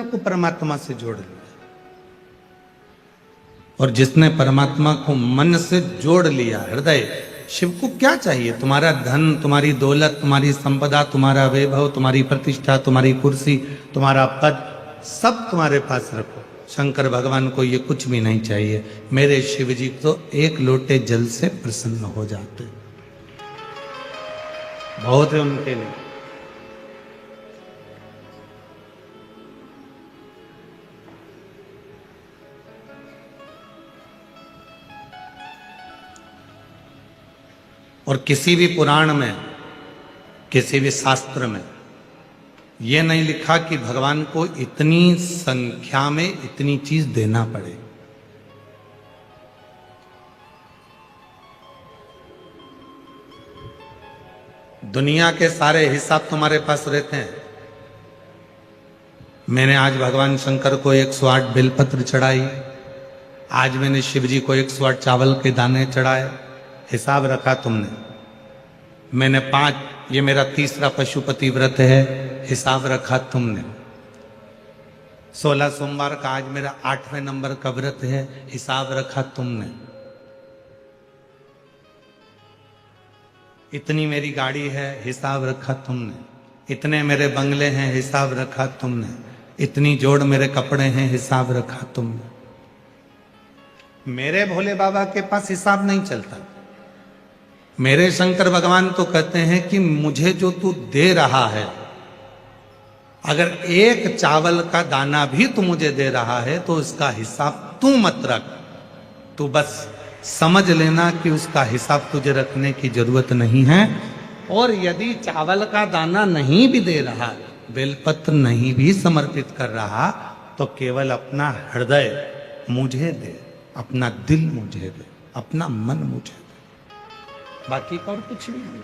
को परमात्मा से जोड़ लिया। और जिसने परमात्मा को मन से जोड़ लिया हृदय, शिव को क्या चाहिए? तुम्हारा धन, तुम्हारी दौलत, तुम्हारी संपदा, तुम्हारा वैभव, तुम्हारी प्रतिष्ठा, तुम्हारी कुर्सी, तुम्हारा पद, सब तुम्हारे पास रखो। शंकर भगवान को ये कुछ भी नहीं चाहिए। मेरे शिव जी तो एक लोटे जल से प्रसन्न हो जाते, बहुत है उनके लिए। और किसी भी पुराण में, किसी भी शास्त्र में यह नहीं लिखा कि भगवान को इतनी संख्या में इतनी चीज देना पड़े। दुनिया के सारे हिसाब तुम्हारे पास रहते हैं। मैंने आज भगवान शंकर को 108 बेलपत्र चढ़ाई, आज मैंने शिव जी को 108 चावल के दाने चढ़ाए, हिसाब रखा तुमने। मैंने 5, ये मेरा तीसरा पशुपति व्रत है, हिसाब रखा तुमने। 16 सोमवार का आज मेरा 8वें नंबर का व्रत है, हिसाब रखा तुमने। इतनी मेरी गाड़ी है, हिसाब रखा तुमने। इतने मेरे बंगले हैं, हिसाब रखा तुमने। इतनी जोड़ मेरे कपड़े हैं, हिसाब रखा तुमने। मेरे भोले बाबा के पास हिसाब नहीं चलता। मेरे शंकर भगवान तो कहते हैं कि मुझे जो तू दे रहा है, अगर एक चावल का दाना भी तू मुझे दे रहा है तो उसका हिसाब तू मत रख। तू बस समझ लेना कि उसका हिसाब तुझे रखने की जरूरत नहीं है। और यदि चावल का दाना नहीं भी दे रहा, बेलपत्र नहीं भी समर्पित कर रहा, तो केवल अपना हृदय मुझे दे, अपना दिल मुझे दे, अपना मन मुझे दे, बाकी का और कुछ भी नहीं।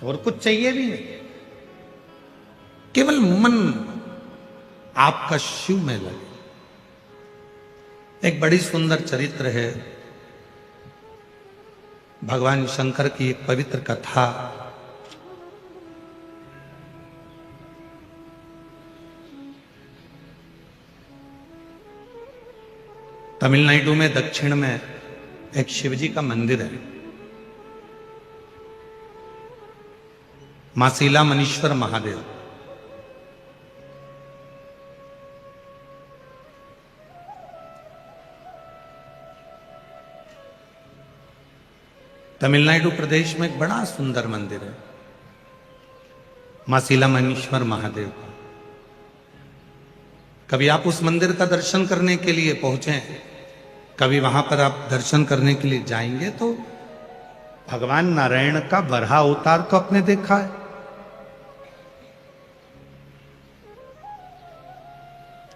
और कुछ चाहिए भी नहीं, केवल मन आपका शिव में लगे। एक बड़ी सुंदर चरित्र है भगवान शंकर की, एक पवित्र कथा। तमिलनाडु में दक्षिण में एक शिवजी का मंदिर है, मासीला मनीश्वर महादेव। तमिलनाडु प्रदेश में एक बड़ा सुंदर मंदिर है, मासीला मनीश्वर महादेव का। कभी आप उस मंदिर का दर्शन करने के लिए पहुंचे, कभी वहां पर आप दर्शन करने के लिए जाएंगे तो भगवान नारायण का वराह अवतार तो आपने देखा है।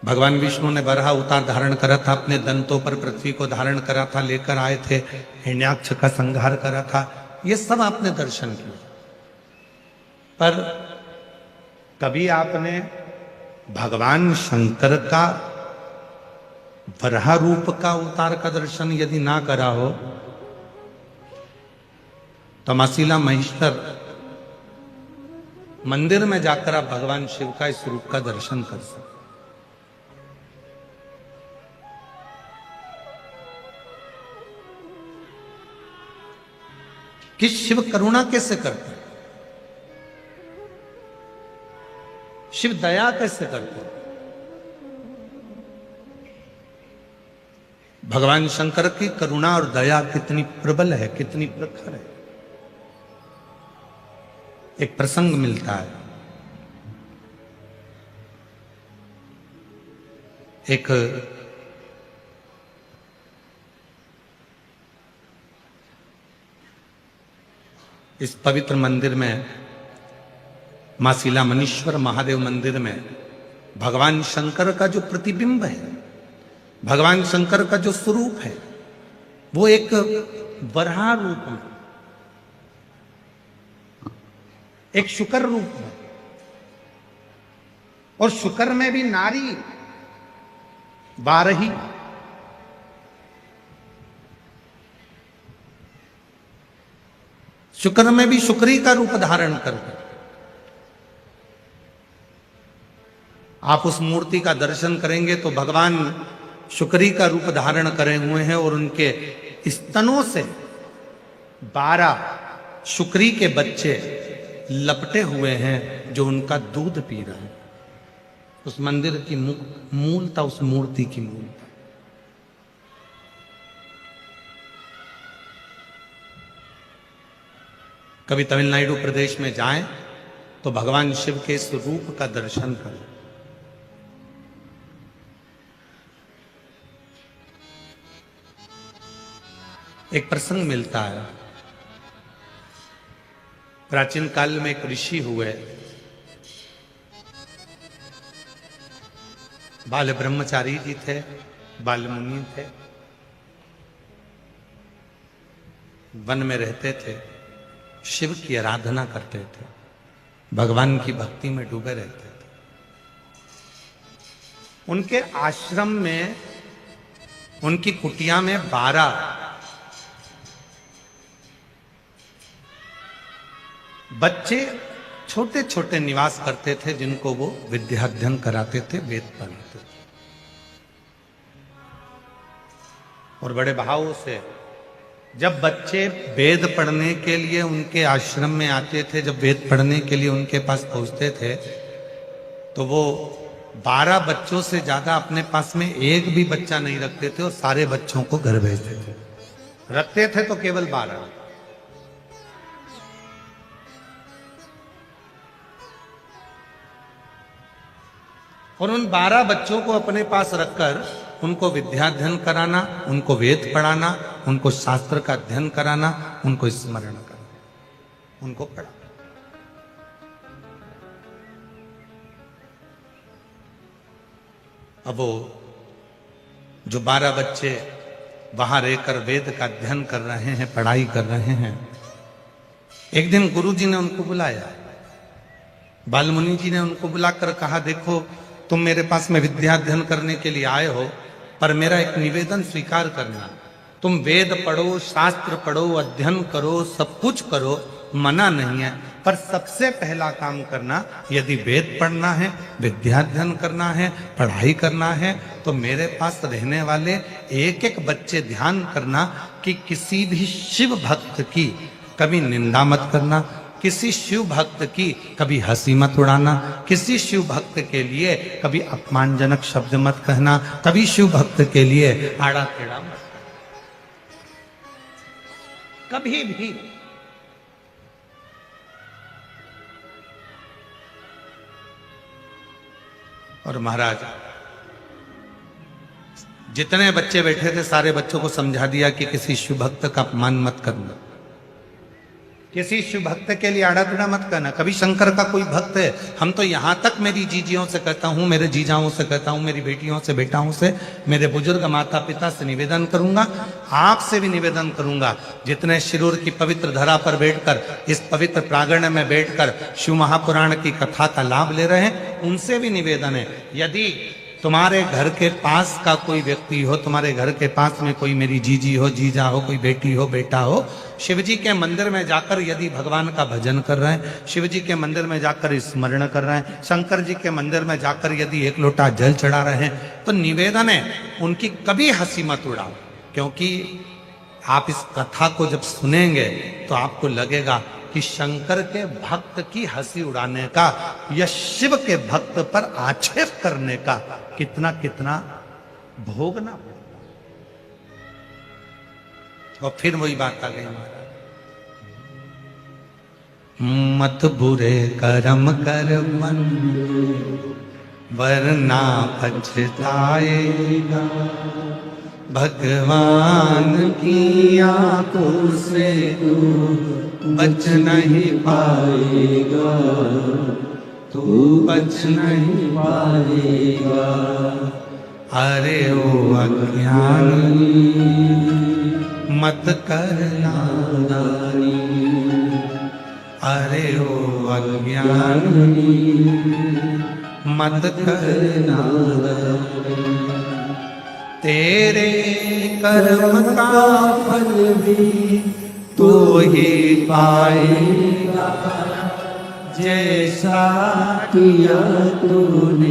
भगवान विष्णु ने वराह अवतार धारण करा था, अपने दंतों पर पृथ्वी को धारण करा था, लेकर आए थे, हिरण्याक्ष का संहार करा था, ये सब आपने दर्शन किया। पर कभी आपने भगवान शंकर का वराह रूप का अवतार का दर्शन यदि ना करा हो तो मासीला महेश्वर मंदिर में जाकर आप भगवान शिव का इस रूप का दर्शन कर सकते। कि शिव करुणा कैसे करते हैं, शिव दया कैसे करते हैं। भगवान शंकर की करुणा और दया कितनी प्रबल है, कितनी प्रखर है। एक प्रसंग मिलता है, एक इस पवित्र मंदिर में, मासीला मनीश्वर महादेव मंदिर में, भगवान शंकर का जो प्रतिबिंब है, भगवान शंकर का जो स्वरूप है, वो एक वराह रूप में, एक शुकर रूप में, और शुकर में भी नारी बारही, शुक्र में भी शुक्री का रूप धारण करके आप उस मूर्ति का दर्शन करेंगे तो भगवान शुक्री का रूप धारण करे हुए हैं और उनके स्तनों से 12 शुक्री के बच्चे लपटे हुए हैं जो उनका दूध पी रहे हैं। उस मंदिर की मूलता, उस मूर्ति की मूलता। कभी तमिलनाडु प्रदेश में जाएं तो भगवान शिव के इस रूप का दर्शन करें। एक प्रसंग मिलता है। प्राचीन काल में एक ऋषि हुए, बाल ब्रह्मचारी जी थे, बाल मुनि थे, वन में रहते थे, शिव की आराधना करते थे, भगवान की भक्ति में डूबे रहते थे। उनके आश्रम में, उनकी कुटिया में 12 बच्चे छोटे छोटे निवास करते थे जिनको वो विद्या अध्ययन कराते थे, वेद पढ़ाते थे। और बड़े भाव से जब बच्चे वेद पढ़ने के लिए उनके आश्रम में आते थे, जब वेद पढ़ने के लिए उनके पास पहुंचते थे, तो वो 12 बच्चों से ज्यादा अपने पास में एक भी बच्चा नहीं रखते थे और सारे बच्चों को घर भेजते थे। रखते थे तो केवल 12। और उन 12 बच्चों को अपने पास रखकर उनको विद्याध्ययन कराना, उनको वेद पढ़ाना, उनको शास्त्र का अध्ययन कराना, उनको स्मरण कराना, उनको पढ़ाना। अब वो जो 12 बच्चे वहां रहकर वेद का अध्ययन कर रहे हैं, पढ़ाई कर रहे हैं, एक दिन गुरुजी ने उनको बुलाया। बालमुनि जी ने उनको बुलाकर कहा, देखो तुम मेरे पास में विद्या अध्ययन करने के लिए आए हो, पर मेरा एक निवेदन स्वीकार करना। तुम वेद पढ़ो, शास्त्र पढ़ो, अध्ययन करो, सब कुछ करो, मना नहीं है, पर सबसे पहला काम करना, यदि वेद पढ़ना है, विद्याध्ययन करना है, पढ़ाई करना है, तो मेरे पास रहने वाले एक एक बच्चे ध्यान करना कि किसी भी शिव भक्त की कभी निंदा मत करना, किसी शिव भक्त की कभी हंसी मत उड़ाना, किसी शिव भक्त के लिए कभी अपमानजनक शब्द मत कहना, कभी शिव भक्त के लिए आड़ा टेढ़ा मत कहना, कभी भी। और महाराज जितने बच्चे बैठे थे सारे बच्चों को समझा दिया कि किसी शिव भक्त का अपमान मत करना, किसी शिव भक्त के लिए आड़ा टेढ़ा मत करना। कभी शंकर का कोई भक्त है, हम तो यहां तक मेरी जीजियों से कहता हूं, मेरे जीजाओं से कहता हूं, मेरी बेटियों से, बेटाओं से, मेरे बुजुर्ग माता पिता से निवेदन करूंगा, आपसे भी निवेदन करूंगा, जितने शिरूर की पवित्र धरा पर बैठकर, इस पवित्र प्रांगण में बैठकर शिव महापुराण की कथा का लाभ ले रहे हैं, उनसे भी निवेदन है, यदि तुम्हारे घर के पास का कोई व्यक्ति हो, तुम्हारे घर के पास में कोई मेरी जीजी हो, जीजा हो, कोई बेटी हो, बेटा हो, शिवजी के मंदिर में जाकर यदि भगवान का भजन कर रहे हैं, शिवजी के मंदिर में जाकर स्मरण कर रहे हैं, शंकर जी के मंदिर में जाकर यदि एक लोटा जल चढ़ा रहे हैं, तो निवेदन है उनकी कभी हंसी मत उड़ाओ, क्योंकि आप इस कथा को जब सुनेंगे तो आपको लगेगा कि शंकर के भक्त की हंसी उड़ाने का या शिव के भक्त पर आक्षेप करने का कितना कितना भोगना पड़ता। और फिर वही बात आ गई महाराज, मत बुरे कर्म कर मन वरना पछताएगा, भगवान की आंखों से तू बच नहीं पाएगा, तू बच नहीं पाएगा। अरे ओ अज्ञानी मत कर नादानी, अरे ओ अज्ञानी मत कर नादानी, तेरे कर्म का फल भी तो ही पाएगा जैसा किया तूने।